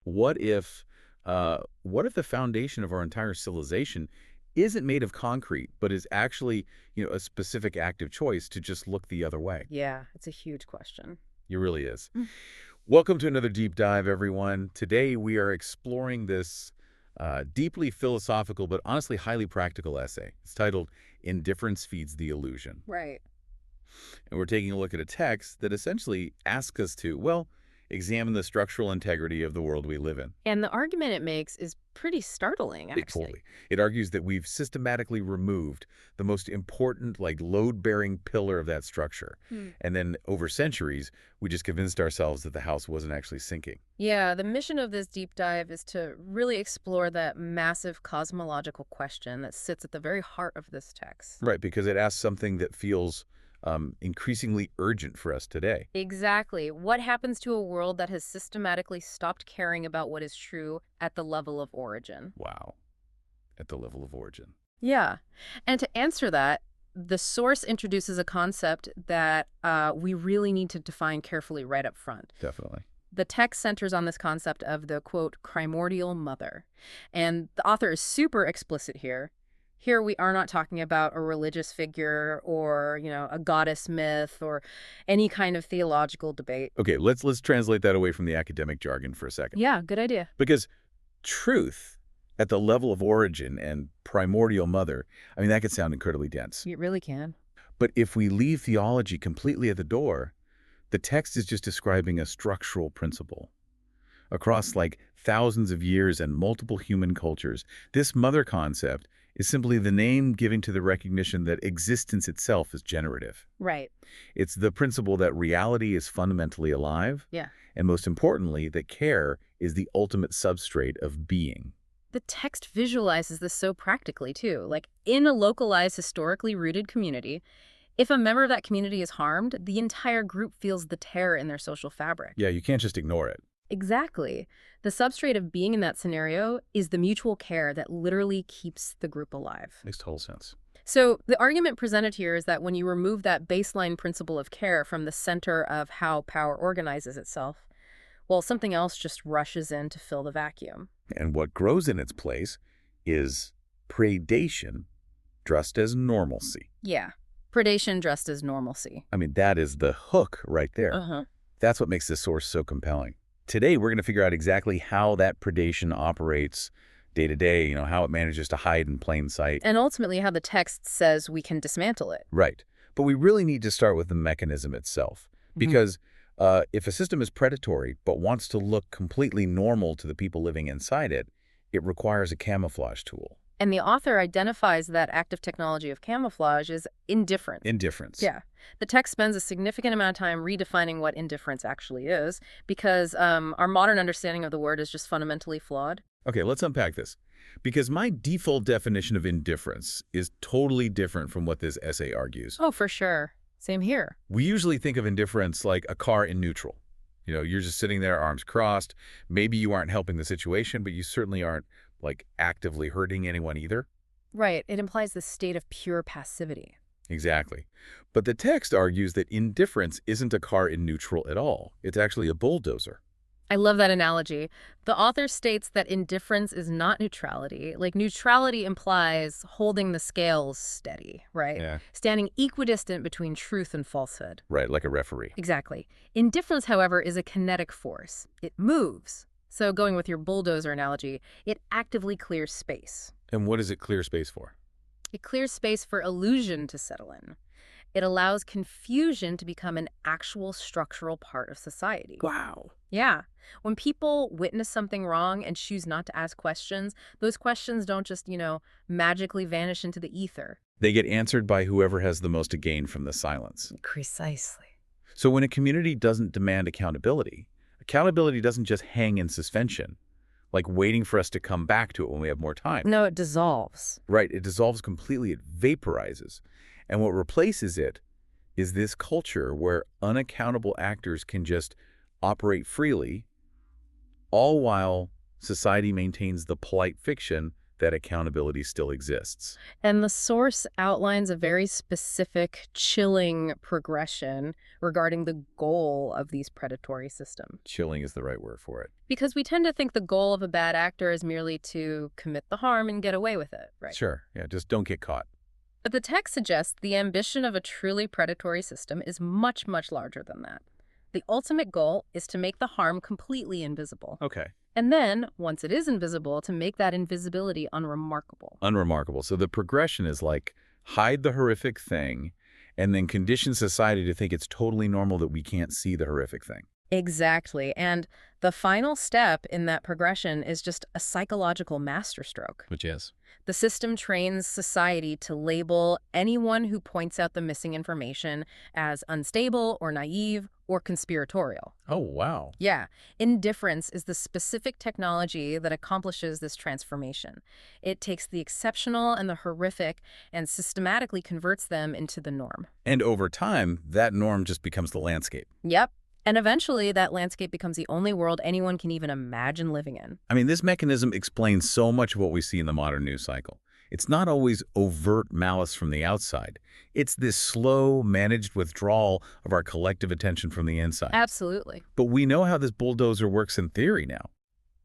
What if, what if the foundation of our entire civilization isn't made of concrete, but is actually, a specific active choice to just look the other way? Yeah, it's a huge question. It really is. Mm. Welcome to another deep dive, everyone. Today we are exploring this deeply philosophical but honestly highly practical essay. It's titled Indifference Feeds the Illusion. Right. And we're taking a look at a text that essentially asks us to, well, examine the structural integrity of the world we live in. And the argument it makes is pretty startling, actually. Totally. It argues that we've systematically removed the most important, load-bearing pillar of that structure. Hmm. And then over centuries, we just convinced ourselves that the house wasn't actually sinking. Yeah, the mission of this deep dive is to really explore that massive cosmological question that sits at the very heart of this text. Right, because it asks something that feels increasingly urgent for us today. Exactly. What happens to a world that has systematically stopped caring about what is true at the level of origin? Wow. At the level of origin. Yeah. And to answer that, the source introduces a concept that we really need to define carefully right up front. Definitely. The text centers on this concept of the, quote, primordial mother. And the author is super explicit here. Here we are not talking about a religious figure or, a goddess myth or any kind of theological debate. Okay, let's translate that away from the academic jargon for a second. Yeah, good idea. Because truth at the level of origin and primordial mother, I mean, that could sound incredibly dense. It really can. But if we leave theology completely at the door, the text is just describing a structural principle. Across thousands of years and multiple human cultures, this mother concept is simply the name given to the recognition that existence itself is generative. Right. It's the principle that reality is fundamentally alive, Yeah. and most importantly, that care is the ultimate substrate of being. The text visualizes this so practically, too. Like, in a localized, historically rooted community, if a member of that community is harmed, the entire group feels the tear in their social fabric. Yeah, you can't just ignore it. Exactly. The substrate of being in that scenario is the mutual care that literally keeps the group alive. Makes total sense. So the argument presented here is that when you remove that baseline principle of care from the center of how power organizes itself, well, something else just rushes in to fill the vacuum. And what grows in its place is predation dressed as normalcy. Yeah. Predation dressed as normalcy. I mean, that is the hook right there. Uh-huh. That's what makes this source so compelling. Today, we're going to figure out exactly how that predation operates day to day, how it manages to hide in plain sight. And ultimately how the text says we can dismantle it. Right. But we really need to start with the mechanism itself. Because if a system is predatory but wants to look completely normal to the people living inside it, it requires a camouflage tool. And the author identifies that active technology of camouflage as indifference. Indifference. Yeah. The text spends a significant amount of time redefining what indifference actually is because our modern understanding of the word is just fundamentally flawed. Okay, let's unpack this. Because my default definition of indifference is totally different from what this essay argues. Oh, for sure. Same here. We usually think of indifference like a car in neutral. You're just sitting there, arms crossed. Maybe you aren't helping the situation, but you certainly aren't actively hurting anyone either. Right. It implies this state of pure passivity. Exactly. But the text argues that indifference isn't a car in neutral at all. It's actually a bulldozer. I love that analogy. The author states that indifference is not neutrality. Like, neutrality implies holding the scales steady, right? Yeah. Standing equidistant between truth and falsehood. Right, like a referee. Exactly. Indifference, however, is a kinetic force. It moves. So going with your bulldozer analogy, it actively clears space. And what does it clear space for? It clears space for illusion to settle in. It allows confusion to become an actual structural part of society. Wow. Yeah. When people witness something wrong and choose not to ask questions, those questions don't just, magically vanish into the ether. They get answered by whoever has the most to gain from the silence. Precisely. So when a community doesn't demand accountability, accountability doesn't just hang in suspension, like waiting for us to come back to it when we have more time. No, it dissolves. Right, it dissolves completely, it vaporizes. And what replaces it is this culture where unaccountable actors can just operate freely, all while society maintains the polite fiction that accountability still exists. And the source outlines a very specific, chilling progression regarding the goal of these predatory systems. Chilling is the right word for it. Because we tend to think the goal of a bad actor is merely to commit the harm and get away with it, right? Sure, yeah, just don't get caught. But the text suggests the ambition of a truly predatory system is much, much larger than that. The ultimate goal is to make the harm completely invisible. Okay. And then, once it is invisible, to make that invisibility unremarkable. Unremarkable. So the progression is like hide the horrific thing and then condition society to think it's totally normal that we can't see the horrific thing. Exactly. And the final step in that progression is just a psychological masterstroke. Which is? The system trains society to label anyone who points out the missing information as unstable or naive or conspiratorial. Oh, wow. Yeah, indifference is the specific technology that accomplishes this transformation. It takes the exceptional and the horrific and systematically converts them into the norm. And over time, that norm just becomes the landscape. Yep. And eventually, that landscape becomes the only world anyone can even imagine living in. I mean, this mechanism explains so much of what we see in the modern news cycle. It's not always overt malice from the outside. It's this slow, managed withdrawal of our collective attention from the inside. Absolutely. But we know how this bulldozer works in theory now.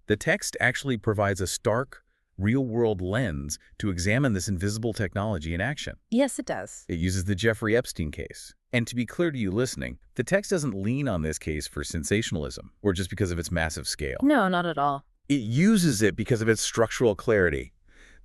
The text actually provides a stark, real-world lens to examine this invisible technology in action. Yes, it does. It uses the Jeffrey Epstein case. And to be clear to you listening, the text doesn't lean on this case for sensationalism or just because of its massive scale. No, not at all. It uses it because of its structural clarity.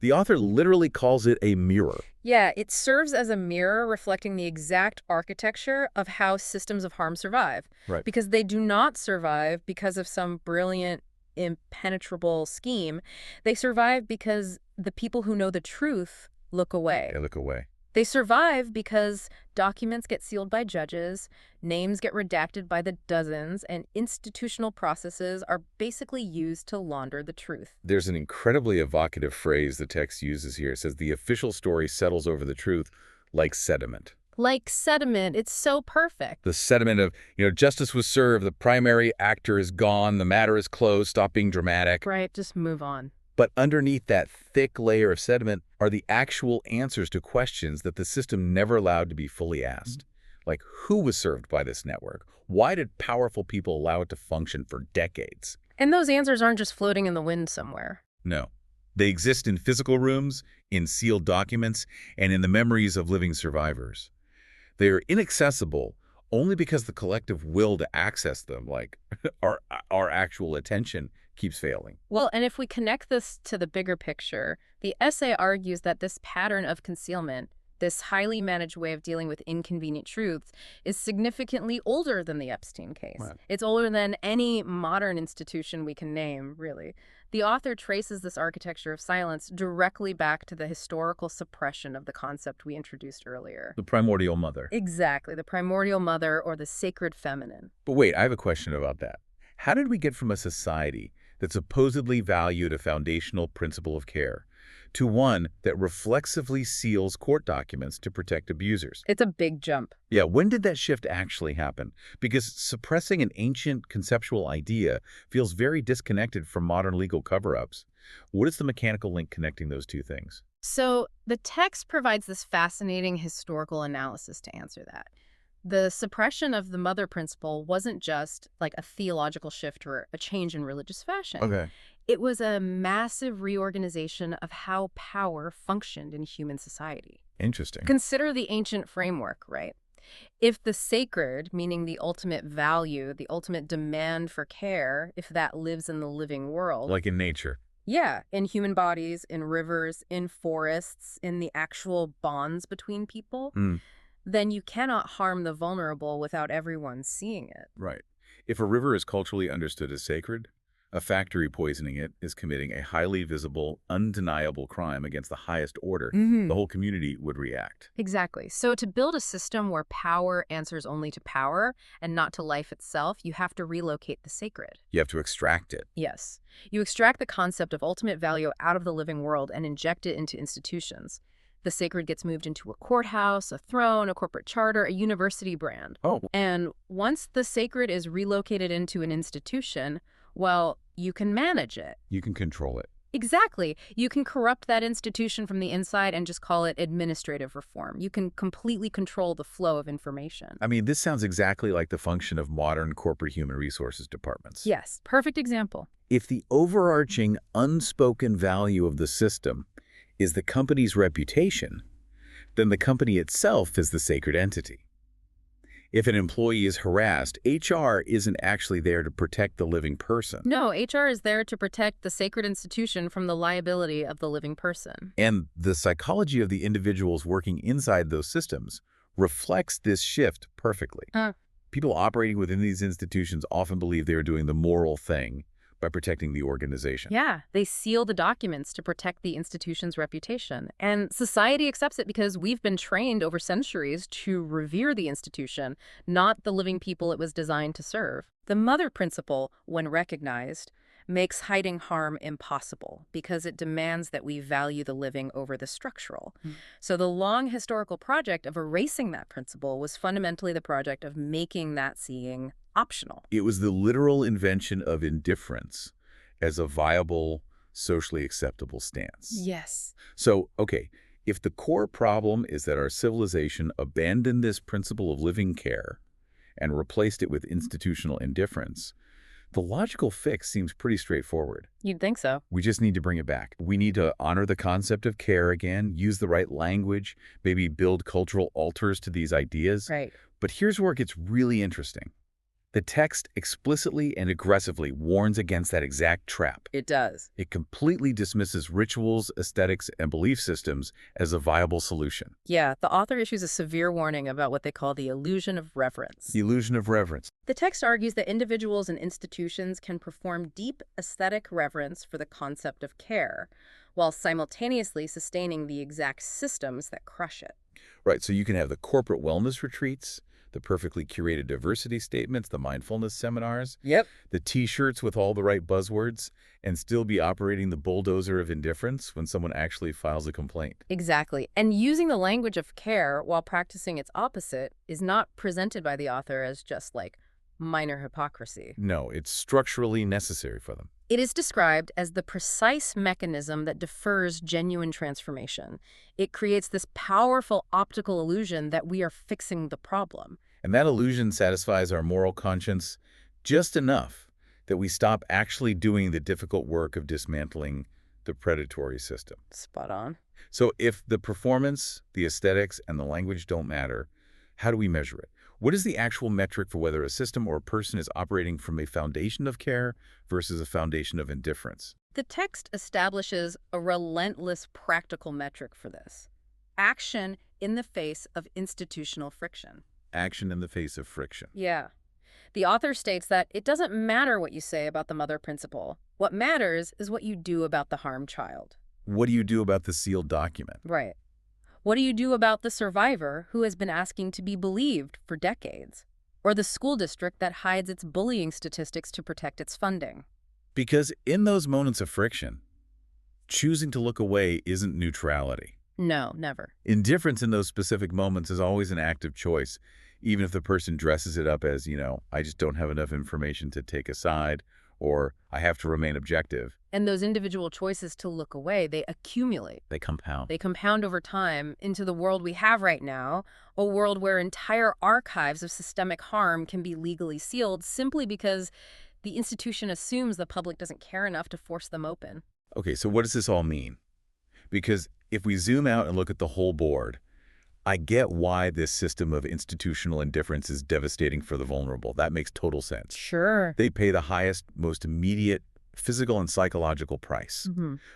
The author literally calls it a mirror. Yeah, it serves as a mirror reflecting the exact architecture of how systems of harm survive. Right. Because they do not survive because of some brilliant, impenetrable scheme. They survive because the people who know the truth look away. They look away. They survive because documents get sealed by judges, names get redacted by the dozens, and institutional processes are basically used to launder the truth. There's an incredibly evocative phrase the text uses here. It says, the official story settles over the truth like sediment. Like sediment, it's so perfect. The sediment of, justice was served, the primary actor is gone, the matter is closed, stop being dramatic. Right, just move on. But underneath that thick layer of sediment are the actual answers to questions that the system never allowed to be fully asked. Like, who was served by this network? Why did powerful people allow it to function for decades? And those answers aren't just floating in the wind somewhere. No. They exist in physical rooms, in sealed documents, and in the memories of living survivors. They are inaccessible only because the collective will to access them, like our actual attention, keeps failing. Well, and if we connect this to the bigger picture, the essay argues that this pattern of concealment, this highly managed way of dealing with inconvenient truths, is significantly older than the Epstein case. Right. It's older than any modern institution we can name, really. The author traces this architecture of silence directly back to the historical suppression of the concept we introduced earlier. The primordial mother. Exactly, the primordial mother or the sacred feminine. But wait, I have a question about that. How did we get from a society that supposedly valued a foundational principle of care to one that reflexively seals court documents to protect abusers? It's a big jump. Yeah, when did that shift actually happen? Because suppressing an ancient conceptual idea feels very disconnected from modern legal cover-ups. What is the mechanical link connecting those two things? So the text provides this fascinating historical analysis to answer that. The suppression of the mother principle wasn't just like a theological shift or a change in religious fashion. Okay. It was a massive reorganization of how power functioned in human society. Interesting. Consider the ancient framework, right? If the sacred, meaning the ultimate value, the ultimate demand for care, if that lives in the living world. Like in nature. Yeah, in human bodies, in rivers, in forests, in the actual bonds between people, then you cannot harm the vulnerable without everyone seeing it. Right. If a river is culturally understood as sacred, a factory poisoning it is committing a highly visible, undeniable crime against the highest order. The whole community would react. Exactly. So to build a system where power answers only to power and not to life itself, you have to relocate the sacred. You have to extract it. Yes. You extract the concept of ultimate value out of the living world and inject it into institutions. The sacred gets moved into a courthouse, a throne, a corporate charter, a university brand. Oh. And once the sacred is relocated into an institution, well, you can manage it. You can control it. Exactly. You can corrupt that institution from the inside and just call it administrative reform. You can completely control the flow of information. I mean, this sounds exactly like the function of modern corporate human resources departments. Yes, perfect example. If the overarching, unspoken value of the system is the company's reputation, then the company itself is the sacred entity. If an employee is harassed, HR isn't actually there to protect the living person. No, HR is there to protect the sacred institution from the liability of the living person. And the psychology of the individuals working inside those systems reflects this shift perfectly. People operating within these institutions often believe they are doing the moral thing by protecting the organization. Yeah, they seal the documents to protect the institution's reputation. And society accepts it because we've been trained over centuries to revere the institution, not the living people it was designed to serve. The mother principle, when recognized, makes hiding harm impossible because it demands that we value the living over the structural. So the long historical project of erasing that principle was fundamentally the project of making that seeing optional. It was the literal invention of indifference as a viable, socially acceptable stance. Yes. So, okay, if the core problem is that our civilization abandoned this principle of living care and replaced it with institutional indifference, the logical fix seems pretty straightforward. You'd think so. We just need to bring it back. We need to honor the concept of care again, use the right language, maybe build cultural altars to these ideas. Right. But here's where it gets really interesting. The text explicitly and aggressively warns against that exact trap. It does. It completely dismisses rituals, aesthetics, and belief systems as a viable solution. Yeah, the author issues a severe warning about what they call the illusion of reverence. The illusion of reverence. The text argues that individuals and institutions can perform deep aesthetic reverence for the concept of care, while simultaneously sustaining the exact systems that crush it. Right, so you can have the corporate wellness retreats, the perfectly curated diversity statements, the mindfulness seminars, Yep. the T-shirts with all the right buzzwords, and still be operating the bulldozer of indifference when someone actually files a complaint. Exactly. And using the language of care while practicing its opposite is not presented by the author as just like minor hypocrisy. No, it's structurally necessary for them. It is described as the precise mechanism that defers genuine transformation. It creates this powerful optical illusion that we are fixing the problem. And that illusion satisfies our moral conscience just enough that we stop actually doing the difficult work of dismantling the predatory system. Spot on. So if the performance, the aesthetics, and the language don't matter, how do we measure it? What is the actual metric for whether a system or a person is operating from a foundation of care versus a foundation of indifference? The text establishes a relentless practical metric for this: action in the face of institutional friction. Action in the face of friction. Yeah. The author states that it doesn't matter what you say about the mother principle. What matters is what you do about the harmed child. What do you do about the sealed document? Right. What do you do about the survivor who has been asking to be believed for decades? Or the school district that hides its bullying statistics to protect its funding? Because in those moments of friction, choosing to look away isn't neutrality. No, never. Indifference in those specific moments is always an active choice, even if the person dresses it up as, I just don't have enough information to take a side, or I have to remain objective. And those individual choices to look away, they accumulate. They compound. They compound over time into the world we have right now, a world where entire archives of systemic harm can be legally sealed simply because the institution assumes the public doesn't care enough to force them open. Okay, so what does this all mean? Because if we zoom out and look at the whole board, I get why this system of institutional indifference is devastating for the vulnerable. That makes total sense. Sure. They pay the highest, most immediate physical and psychological price.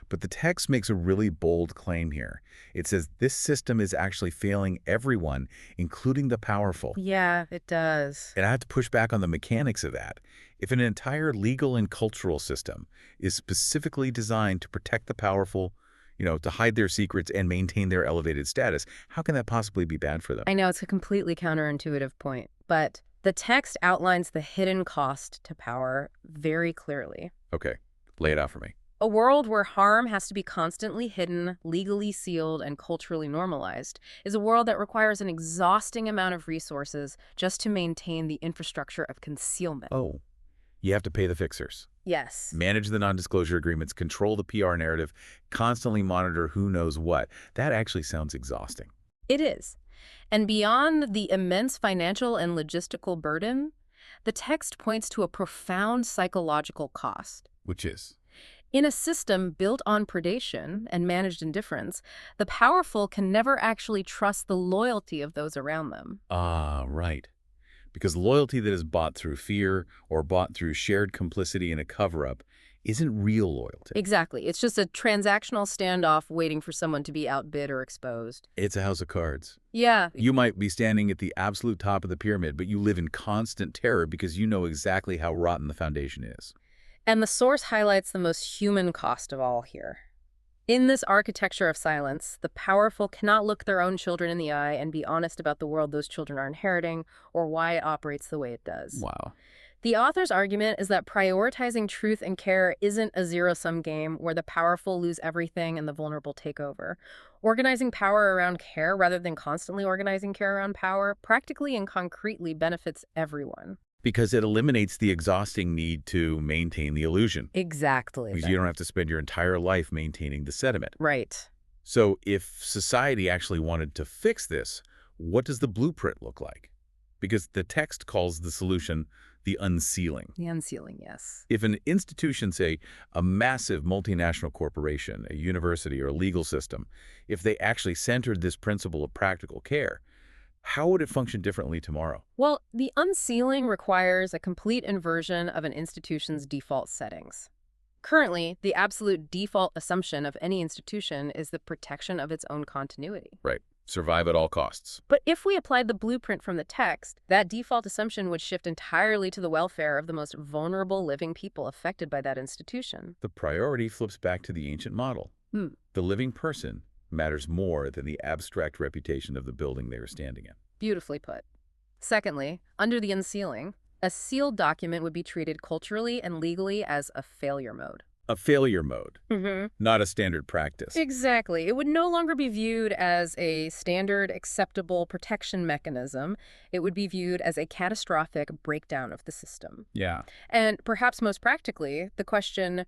But the text makes a really bold claim here. It says this system is actually failing everyone, including the powerful. Yeah, it does. And I have to push back on the mechanics of that. If an entire legal and cultural system is specifically designed to protect the powerful, to hide their secrets and maintain their elevated status, how can that possibly be bad for them? I know it's a completely counterintuitive point, but the text outlines the hidden cost to power very clearly. Okay, lay it out for me. A world where harm has to be constantly hidden, legally sealed, and culturally normalized is a world that requires an exhausting amount of resources just to maintain the infrastructure of concealment. Oh, you have to pay the fixers. Yes, Manage the non-disclosure agreements, control the PR narrative, constantly monitor who knows what. That actually sounds exhausting. it is. And beyond the immense financial and logistical burden, the text points to a profound psychological cost. Which is? In a system built on predation and managed indifference, the powerful can never actually trust the loyalty of those around them. Ah, right. Because loyalty that is bought through fear or bought through shared complicity in a cover-up isn't real loyalty. Exactly. It's just a transactional standoff waiting for someone to be outbid or exposed. It's a house of cards. Yeah, You might be standing at the absolute top of the pyramid, but you live in constant terror because you know exactly how rotten the foundation is. and the source highlights the most human cost of all here. In this architecture of silence, the powerful cannot look their own children in the eye and be honest about the world those children are inheriting or why it operates the way it does. Wow. The author's argument is that prioritizing truth and care isn't a zero-sum game where the powerful lose everything and the vulnerable take over. Organizing power around care rather than constantly organizing care around power practically and concretely benefits everyone. Because it eliminates the exhausting need to maintain the illusion. Exactly. Because you don't have to spend your entire life maintaining the sediment. Right. So if society actually wanted to fix this, what does the blueprint look like? Because the text calls the solution the unsealing. The unsealing, yes. If an institution, say, a massive multinational corporation, a university, or a legal system, if they actually centered this principle of practical care, how would it function differently tomorrow? Well, the unsealing requires a complete inversion of an institution's default settings. Currently, the absolute default assumption of any institution is the protection of its own continuity. Right. Survive at all costs. But if we applied the blueprint from the text, that default assumption would shift entirely to the welfare of the most vulnerable living people affected by that institution. The priority flips back to the ancient model. Hmm. The living person matters more than the abstract reputation of the building they are standing in. Beautifully put. Secondly, under the unsealing, a sealed document would be treated culturally and legally as a failure mode. A failure mode, Mm-hmm. not a standard practice. Exactly. It would no longer be viewed as a standard, acceptable protection mechanism. It would be viewed as a catastrophic breakdown of the system. Yeah. And perhaps most practically, the question,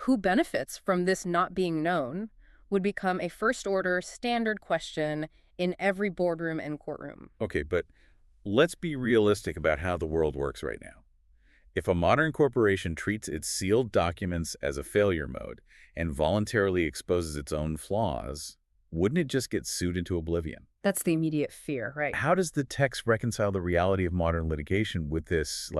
who benefits from this not being known, would become a first-order standard question in every boardroom and courtroom. Okay, but let's be realistic about how the world works right now. If a modern corporation treats its sealed documents as a failure mode and voluntarily exposes its own flaws, wouldn't it just get sued into oblivion? That's the immediate fear, right? How does the text reconcile the reality of modern litigation with this,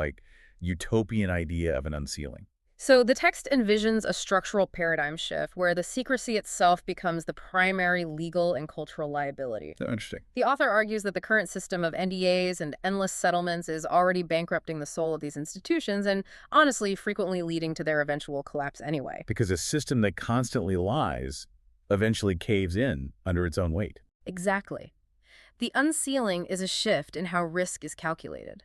utopian idea of an unsealing? So the text envisions a structural paradigm shift where the secrecy itself becomes the primary legal and cultural liability. So interesting. The author argues that the current system of NDAs and endless settlements is already bankrupting the soul of these institutions and, honestly, frequently leading to their eventual collapse anyway. Because a system that constantly lies eventually caves in under its own weight. Exactly. The unsealing is a shift in how risk is calculated.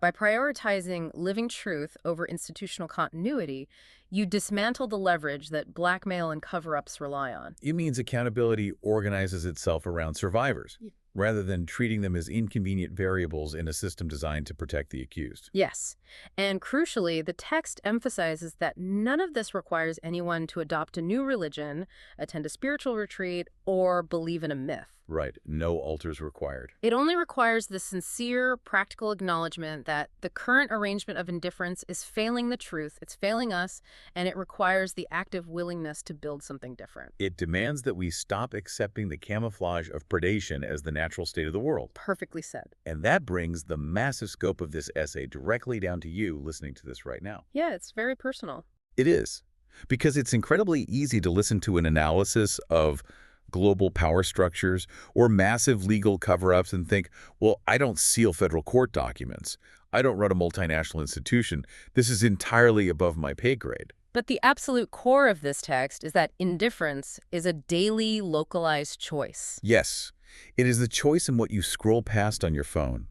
By prioritizing living truth over institutional continuity, you dismantle the leverage that blackmail and cover-ups rely on. It means accountability organizes itself around survivors, rather than treating them as inconvenient variables in a system designed to protect the accused. Yes, and crucially, the text emphasizes that none of this requires anyone to adopt a new religion, attend a spiritual retreat, or believe in a myth. Right. No altars required. It only requires the sincere, practical acknowledgement that the current arrangement of indifference is failing the truth, it's failing us, and it requires the active willingness to build something different. It demands that we stop accepting the camouflage of predation as the natural state of the world. Perfectly said. And that brings the massive scope of this essay directly down to you listening to this right now. Yeah, it's very personal. It is. Because it's incredibly easy to listen to an analysis of global power structures or massive legal cover-ups and think, well, I don't seal federal court documents. I don't run a multinational institution. This is entirely above my pay grade. But the absolute core of this text is that indifference is a daily, localized choice. Yes, it is the choice in what you scroll past on your phone.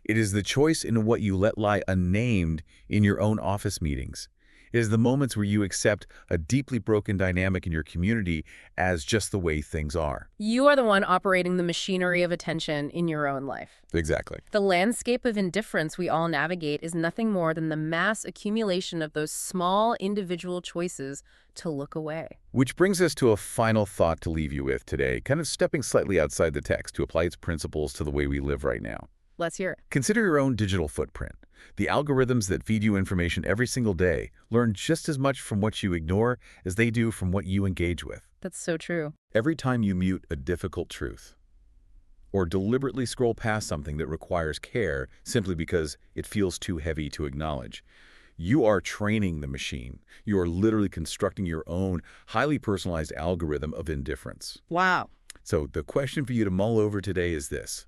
It is the choice in what you let lie unnamed in your own office meetings. It is the moments where you accept a deeply broken dynamic in your community as just the way things are. You are the one operating the machinery of attention in your own life. Exactly. The landscape of indifference we all navigate is nothing more than the mass accumulation of those small individual choices to look away. Which brings us to a final thought to leave you with today, kind of stepping slightly outside the text to apply its principles to the way we live right now. Let's hear it. Consider your own digital footprint. The algorithms that feed you information every single day learn just as much from what you ignore as they do from what you engage with. That's so true. Every time you mute a difficult truth, or deliberately scroll past something that requires care simply because it feels too heavy to acknowledge, you are training the machine. You are literally constructing your own highly personalized algorithm of indifference. Wow. So the question for you to mull over today is this.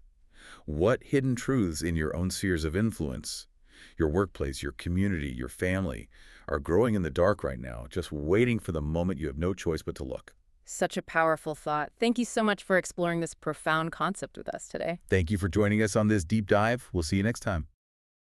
What hidden truths in your own spheres of influence, your workplace, your community, your family, are growing in the dark right now, just waiting for the moment you have no choice but to look? Such a powerful thought. Thank you so much for exploring this profound concept with us today. Thank you for joining us on this deep dive. We'll see you next time.